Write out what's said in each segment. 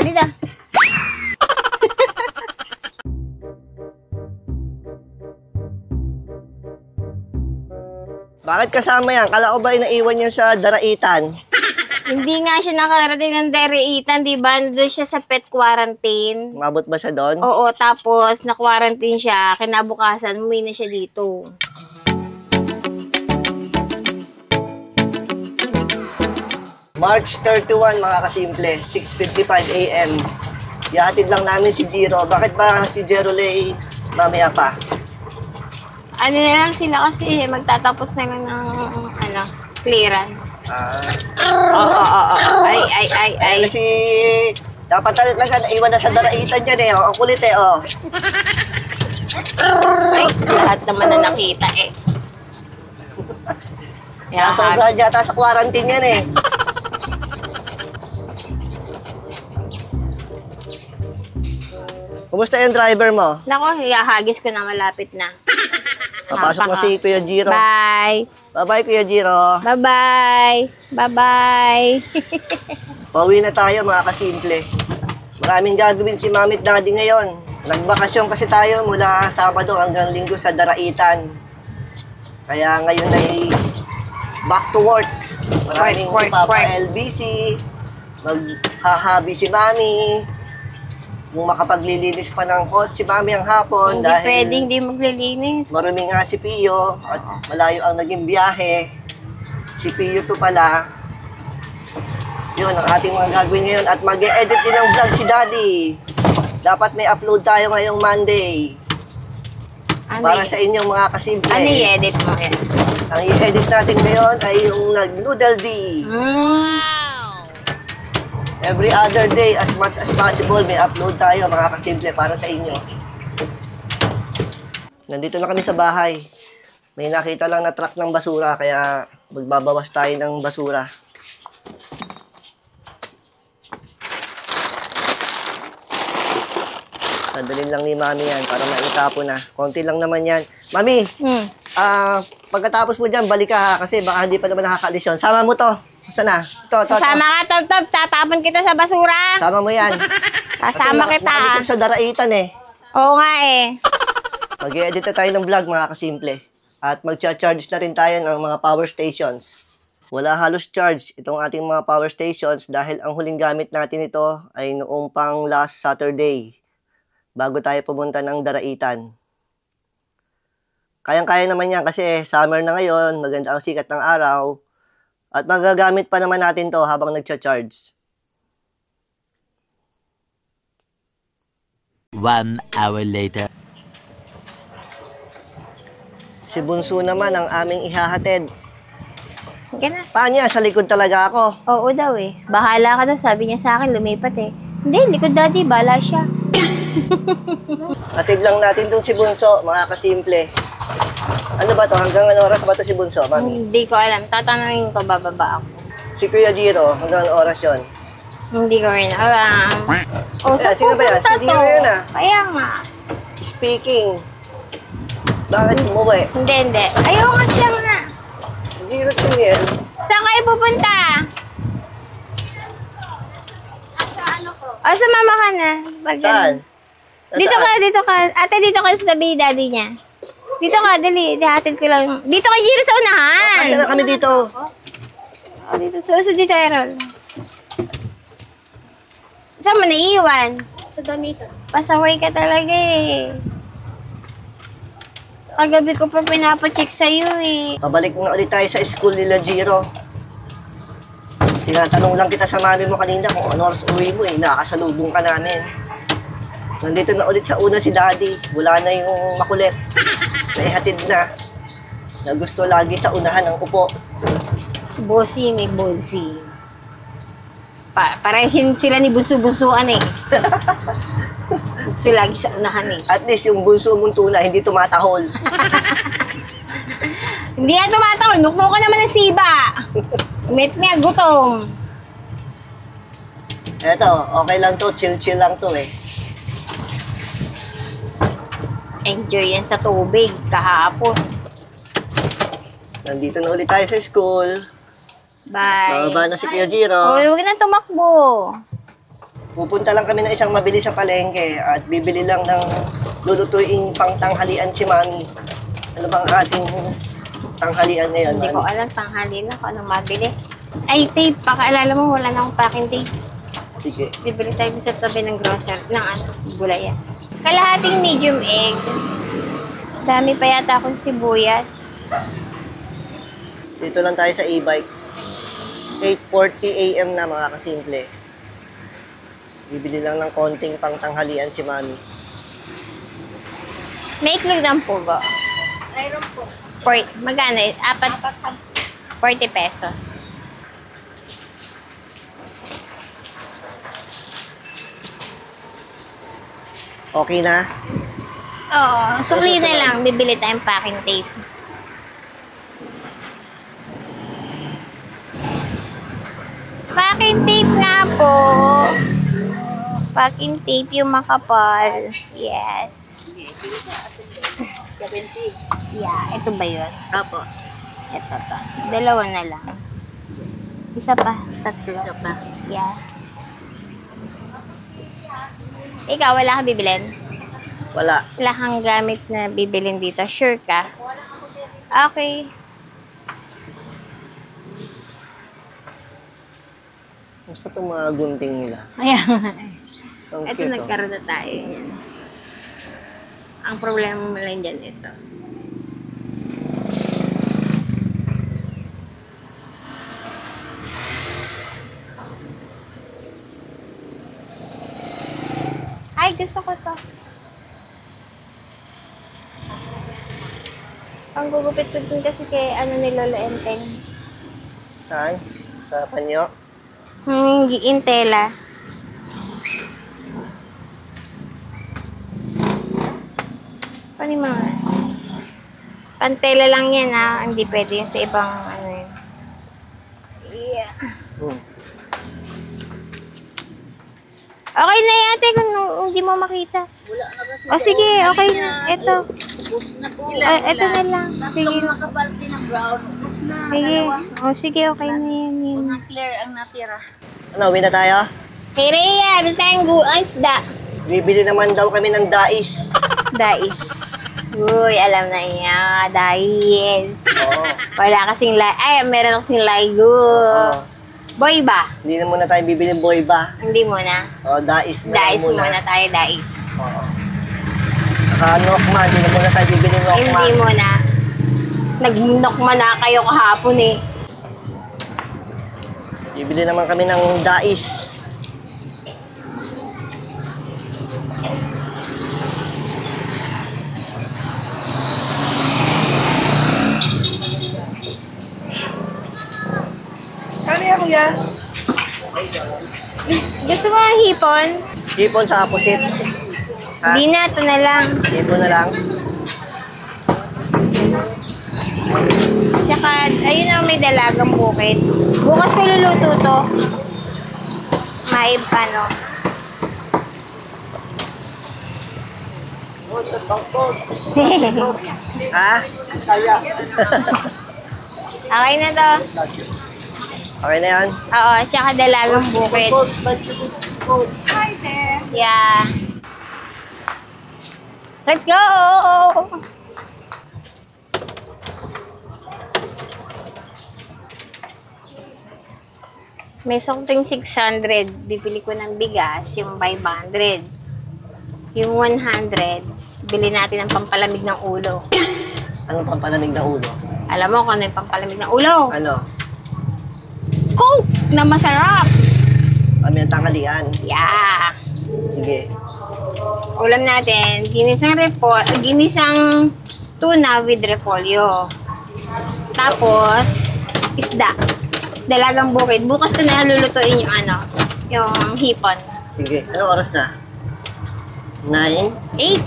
Dito. Bakit kasama yan? Kala ko ba naiwan yan sa daraitan? Hindi nga siya nakarating ng daraitan, di ba? Doon siya sa pet quarantine. Umabot ba siya doon? Oo, tapos na-quarantine siya. Kinabukasan, umuwi na siya dito. March 31, mga kasimple, 6:55 AM. Ihatid lang namin si Jiro. Bakit ba si Jero Lay mamaya pa? Ano na lang sila kasi magtatapos na lang ng clearance. Oo. Ay. Si... Dapat talaga naiwan na sa daraitan yan eh. Ang kulit eh, oh. Ay, lahat naman na nakita eh. Nasobrahan yata sa quarantine yan eh. Kumusta yung driver mo? Nako, hahagis ko na malapit na. Papasok mo si Kuya Jiro. Bye. Bye-bye, Kuya Jiro. Bye-bye. Bye-bye. Pauwi na tayo, mga kasimple. Maraming gagawin si Mamit Daddy ngayon. Nagbakasyon kasi tayo mula Sabado hanggang Linggo sa daraitan. Kaya ngayon ay back to work. Maraming ipapa-LBC. Maghahabi si Mami. Kung makapaglilinis pa ng kotse, Mami, ang hapon. Hindi dahil pwedeng di maglilinis. marumi nga si Pio at malayo ang naging biyahe. Si Pio to pala. Yun ang ating mga gagawin ngayon. At mag-e-edit din ng vlog si Daddy. Dapat may upload tayo ngayong Monday. Para sa inyong mga kasimple. Ano i-edit mo yan? Ang i-edit natin ngayon ay yung nag-noodle D. Every other day, as much as possible, may upload tayo mga kasimple para sa inyo. Nandito na kami sa bahay. May nakita lang na truck ng basura, kaya magbabawas tayo ng basura. Sadalin lang ni Mami yan para maitapo na. Konti lang naman yan. Mami, pagkatapos mo dyan, balik ka ha, kasi baka hindi pa naman nakakalisyon. Sama mo to. Saan na? Sama ka, Tob. Tatapon kita sa basura. Sama mo yan. Kasama kita. Nakalisyon sa daraitan eh. Oo nga eh. Mag-i-edit na tayo ng vlog, mga kasimple. At mag-charge na rin tayo ng mga power stations. Wala halos charge itong ating mga power stations dahil ang huling gamit natin ito ay noong pang last Saturday bago tayo pumunta ng daraitan. Kayang-kaya naman yan kasi summer na ngayon, maganda ang sikat ng araw. At magagamit pa naman natin to habang nagcha-charge. 1 hour later. Si Bunso naman ang aming ihahatid. Sige na. Paano niya? Sa likod talaga ako. Oo daw eh. Bahala ka daw. Sabi niya sa akin, lumipat eh. Hindi, likod Daddy. Bahala siya. Hatid lang natin dun si Bunso, mga kasimple. Ano ba to? Hanggang anong oras ba to si Bunso, Mami? Hindi ko alam. Tatanungin ko, bababa ako. Si Kuya Jiro, hanggang anong oras yun? Hindi ko rin alam. Oh, Kaya, sino ba yan? Si Jiro yun ah. Kaya nga. Speaking. Bakit umuwi? Hindi. Ayaw nga siya nga. Si Jiro Chimiel. Saan kayo pupunta? Sumama ka na. Saan? Dito ka. Ate, dito ka sa tabi Daddy niya. Dito ka, dali. Dihatid ko lang. Dito ka, Jiro, sa unahan. Kasi na kami dito. Dito. Suso dito, Errol. Saan mo naiiwan? Sa damit. Pasaway ka talaga eh. Kagabi ko pa pinapacheck sa'yo eh. Pabalik na ulit tayo sa school nila, Jiro. Tinatanong lang kita sa mami mo kanina kung ano oras uwi mo eh. Nakakasalubong ka namin. Nandito na ulit sa una si Daddy. Wala na yung makulit. Naihatid na. Na gusto lagi sa unahan ng upo. Bossing. Parehas yun sila ni Bunso-Bunsuan eh. Gusto lagi sa unahan eh. At least yung bunso mong tula hindi tumatahol. Hindi nga tumatawal. Nukno ka naman ng siba. Met nga, gutom. Eto, okay lang to. Chill lang to eh. Enjoy yan sa tubig kahapon. Nandito na ulit tayo sa school. Bye. Bababa na si Kuya Jiro. Uy, huwag na tumakbo. Pupunta lang kami ng isang mabili sa palengke at bibili lang ng lulutuin pang tanghalian si Mami. Ano bang ating tanghalian ngayon, Hindi ko Mami? alam, tanghali na kung anong mabili. Ay, tape, pakaalala mo, wala na akong packing tape. Sige. Bibili tayo sa tabi ng grocery, ng gulay. Kalahating medium egg. Dami pa yata akong sibuyas. Dito lang tayo sa e-bike. 8:40 AM na mga kasimple. Bibili lang ng konting pang tanghalian si Mami. May itlog ng pugo. Mayroon po. Magkano? 40 pesos. Okay na? Oo, sukli na lang. Bibili tayong packing tape. Packing tape nga po. Packing tape yung makapal. Yes. 70. Yeah, ito ba yun? Apo. Ito to. Dalawa na lang. Isa pa. Tatlo. Isa pa. Yeah. Ikaw, wala kang bibilin? Wala. Wala kang gamit na bibilin dito. Sure ka? Okay. Gusto itong mga gunting nila. Ayan. Ang Ito, cute, oh. nagkaroon na tayo. Yan. Ang problema mo lang dyan, ito. Ay, gusto ko to. Panggugupit ko din kasi kay ni Lolo Enteng. Saan? Sa panyo? Intela. Paano yung mga... Pantela lang yan, ha? Hindi pwede yan sa ibang ano yun. Yeah. Okay na yan, ate, kung hindi mo makita. Wala na kasi. O sige, okay na. Ito. Ubus na po. Ito na lang. Sige. Tatlong nakabalti ng brown. Ubus na. Sige. Dalawa. O sige, okay na yan. Yan. Mga clear ang natira. Ano, uwi na tayo? Hey, Rhea, bin tayong isda. Bibili naman daw kami ng dais. Dais. Uy, alam na niya. Dais. Oo. Wala kasing ay, meron kasing ligo. Oo. Boy ba? Hindi na muna tayo bibili boy ba? Hindi muna. O, dais na Dais lang muna. muna tayo, dais. Oo. Saka nokma, hindi na muna tayo bibili nokma. Hindi muna. Nag-nokma na kayo kahapon eh. Bibili naman kami ng dais. Kano yan, kuya? Gusto mo ng hipon? Hipon sa pusit. Ha? Hindi na, ito na lang. Hipon na lang. Tsaka, ayun na may dalagang bukid. Bukas ko luluto to. May ano. Ha? Okay na to. Okay na yan? Oo, tsaka dalagang bukid. Yeah. Let's go! May something 600. Bibili ko ng bigas, yung 500. Yung 100, bili natin ng pampalamig ng ulo. Anong pampalamig na ulo? Alam mo kung ano yung pampalamig ng ulo? Ano? Coke na masarap! Kami ang tanghalian. Yeah! Sige. Ulam natin, ginisang tuna with repolyo. Tapos, isda. Dalagang bukid. Bukas ko na lulutuin yung yung hipon. Sige. Anong oras na? 9? 8?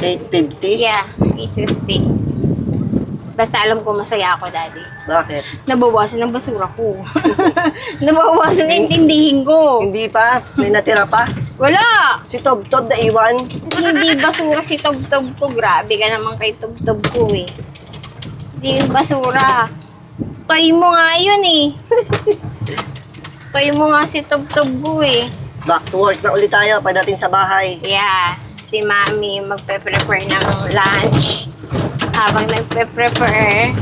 8:50? Yeah, 8:50. Basta alam ko masaya ako, Daddy. Bakit? Nabawasan ng basura ko. Nabawasan na intindihin ko. Hindi pa? May natira pa? Wala! Si Tob Tob na iwan? Hindi basura si Tob-Tob ko. Grabe ka naman kay Tob-Tob ko eh. Hindi yung basura. Toy mo nga yun eh. Toy mo nga si Tob-Tob ko eh. Back to work na ulit tayo pagdating sa bahay. Yeah, si Mami magpe-prepare ng lunch. Habang nagpe-prepare,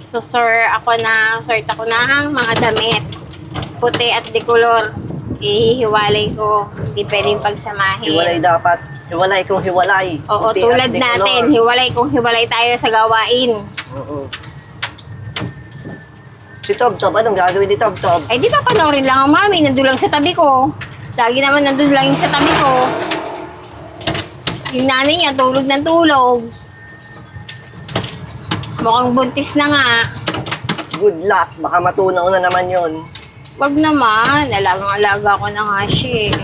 sort ako ng mga damit. Puti at decolor. Ihiwalay ko. Hindi pwedeng pagsamahin. Hiwalay dapat. Hiwalay kung hiwalay. Oo, Puti tulad at decolor. natin. Hiwalay kung hiwalay tayo sa gawain. Oo. Si Tob, anong gagawin ni Tob? Ay, di ba panoorin lang ang Mami? Nandun lang sa tabi ko. Lagi naman nandun lang yung sa tabi ko. Yung nanay niya, tulog ng tulog. Mukhang buntis na nga. Good luck. Baka matunaw na naman yon. Wag naman. Alagang-alaga ko na nga siya eh.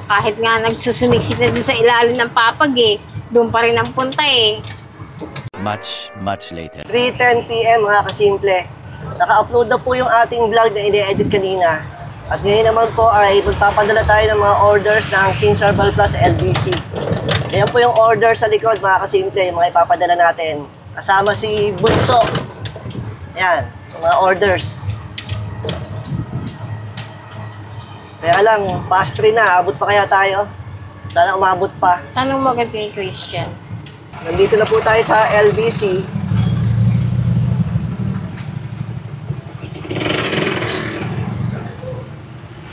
Kahit nga nagsusumiksit na doon sa ilalim ng papag eh. Doon pa rin ang punta eh. Much later. 3:10 PM mga kasimple. Naka-upload na po yung ating vlog na ine-edit kanina. At ngayon naman po ay magpapadala tayo ng mga orders ng Kings Herbal Plus LBC. Ayan po yung order sa likod mga kasimple, yung mga ipapadala natin. Kasama si Bunso. Ayan, yung mga orders. Kaya lang, past 3 na, abot pa kaya tayo? Sana umabot pa. Tanong mo agad kay Christian. Nandito na po tayo sa LBC.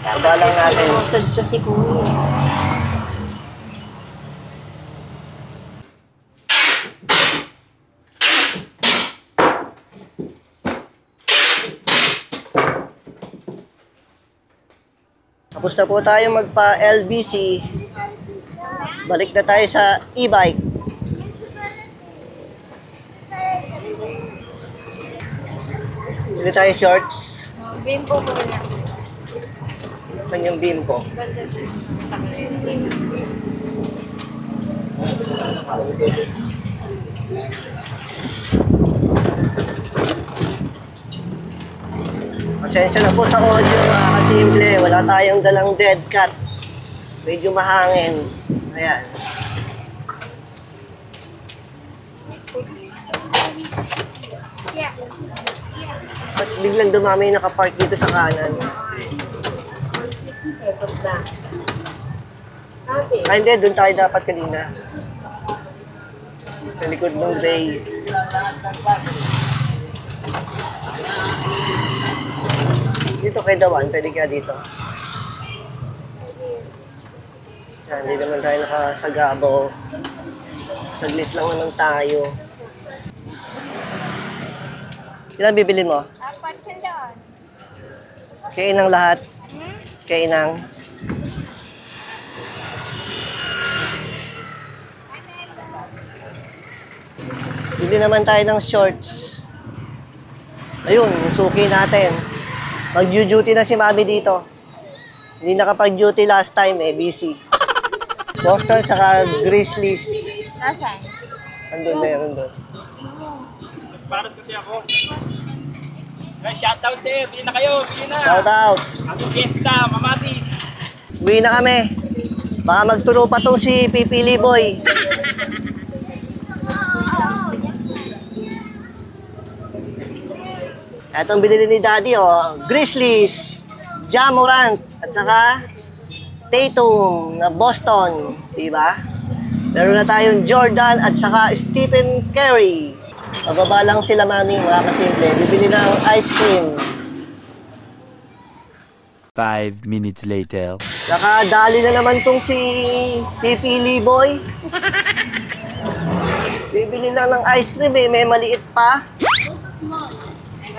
Baba lang natin. Sinusod to si Kuya. Tapos na po tayo magpa-LBC. Balik na tayo sa e-bike. Bili tayo shorts. Bimbo ko na. Saan yung beam ko? Pasensya na po sa audio mga kasimple. Wala tayong dalang dead cat. Medyo mahangin. Ayan. At biglang dumami yung nakapark dito sa kanan. Ay, hindi. Doon tayo dapat kanina. Sa likod ng gray. Dito kay Dawan. Pwede kaya dito. Yan, hindi naman tayo nakasagabo. Saglit lang naman tayo. Ilan bibilin mo? Apat sandaan. Kainang lahat. Kainang. Bili naman tayo ng shorts. Ayun, yung suki natin. Mag-duty na si Mami dito. Hindi nakapag-duty last time eh, busy. Boston saka Grizzlies. Nasaan? Andun, meron doon. Paras kasi ako. Shoutout sir, bili na kayo, bili na. Shout out. Ang fiesta, mamati. Uwi na kami. Baka magturo pa tong si Pipili Boy. Etong binili ni Daddy, oh. Grizzlies, Ja Morant, at saka Tatum na Boston. Diba? Meron na tayong Jordan at saka Stephen Curry. Pababa lang sila, Mami, mga kasimple. Bibili ng ice cream. 5 minutes later. Nakadali na naman tong si Pipili Boy. Bibili lang ng ice cream eh, may maliit pa.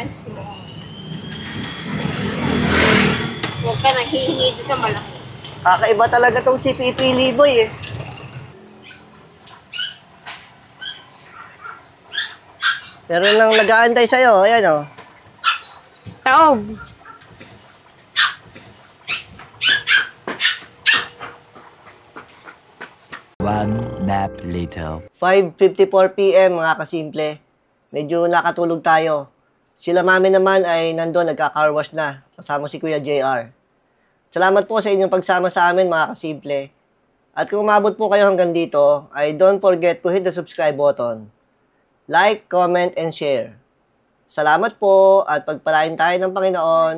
One small. Huwag ka nang hihingi doon sa malaki. Kakaiba talaga tong si Pipili Boy eh. Pero nang nag-aantay sa'yo, ayan o. Taob. One nap later. 5:54 PM mga kasimple. Medyo nakatulog tayo. Sila Mami naman ay nandun, nagka-car wash na. Kasama si Kuya JR. Salamat po sa inyong pagsama sa amin mga kasimple. At kung umabot po kayo hanggang dito, ay don't forget to hit the subscribe button. Like, comment, and share. Salamat po at pagpalain tayo ng Panginoon.